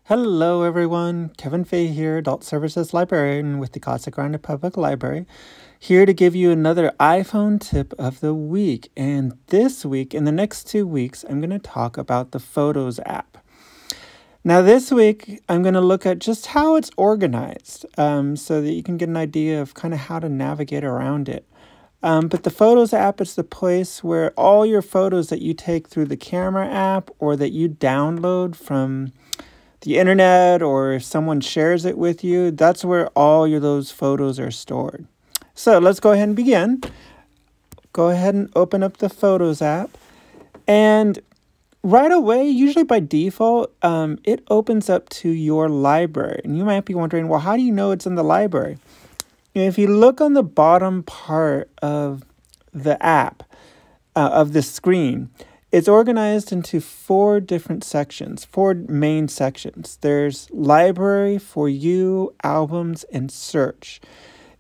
Hello everyone, Kevin Fay here, Adult Services Librarian with the Casa Grande Public Library, here to give you another iPhone tip of the week. And this week, in the next 2 weeks, I'm going to talk about the Photos app. Now this week, I'm going to look at just how it's organized so that you can get an idea of kind of how to navigate around it. But the Photos app is the place where all your photos that you take through the camera app or that you download from the internet, or if someone shares it with you, that's where all those photos are stored. So let's go ahead and begin. Go ahead and open up the Photos app. And right away, usually by default, it opens up to your library. And you might be wondering, well, how do you know it's in the library? If you look on the bottom part of the app, of the screen, it's organized into 4 different sections, 4 main sections. There's Library, For You, Albums, and Search.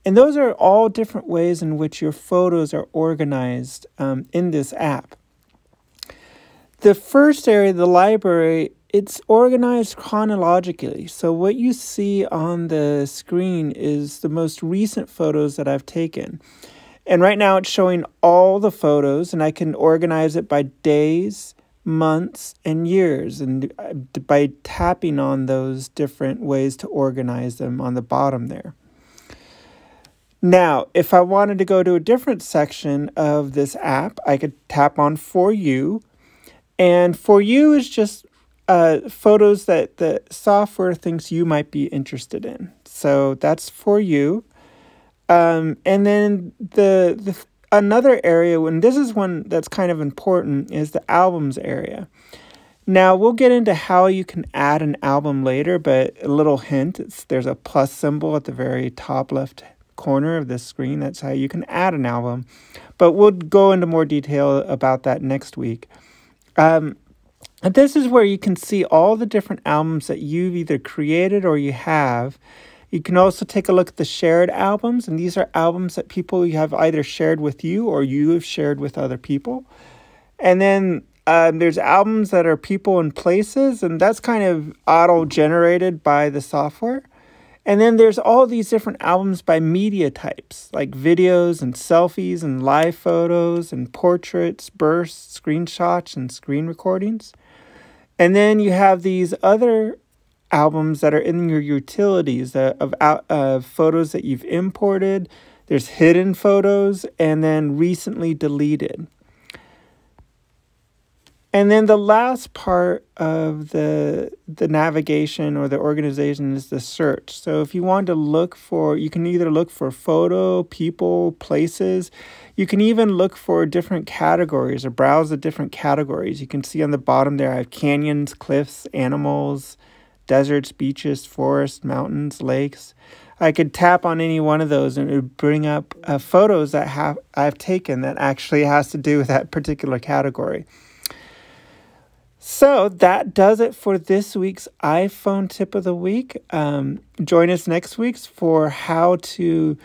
And those are all different ways in which your photos are organized in this app. The first area, the library, it's organized chronologically. So what you see on the screen is the most recent photos that I've taken. And right now it's showing all the photos, and I can organize it by days, months, and years, and by tapping on those different ways to organize them on the bottom there. Now, if I wanted to go to a different section of this app, I could tap on For You. And For You is just photos that the software thinks you might be interested in. So that's For You. And then another area, and this is one that's kind of important, is the albums area. Now, we'll get into how you can add an album later, but a little hint, there's a plus symbol at the very top left corner of this screen. That's how you can add an album. But we'll go into more detail about that next week. And this is where you can see all the different albums that you've either created or you have. You can also take a look at the shared albums, and these are albums that people have either shared with you or you have shared with other people. And then there's albums that are people and places, and that's kind of auto-generated by the software. And then there's all these different albums by media types, like videos and selfies and live photos and portraits, bursts, screenshots, and screen recordings. And then you have these other albums that are in your utilities of photos that you've imported. There's hidden photos, and then recently deleted. And then the last part of the navigation or the organization is the search. So if you want to look for, you can either look for photo, people, places. You can even look for different categories or browse the different categories. You can see on the bottom there I have canyons, cliffs, animals, deserts, beaches, forests, mountains, lakes. I could tap on any one of those and it would bring up photos that I've taken that actually has to do with that particular category. So that does it for this week's iPhone tip of the week. Join us next week for how to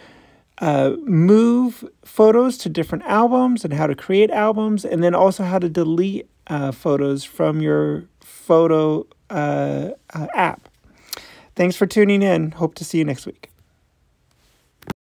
move photos to different albums and how to create albums, and then also how to delete photos from your photo app. Thanks for tuning in. Hope to see you next week.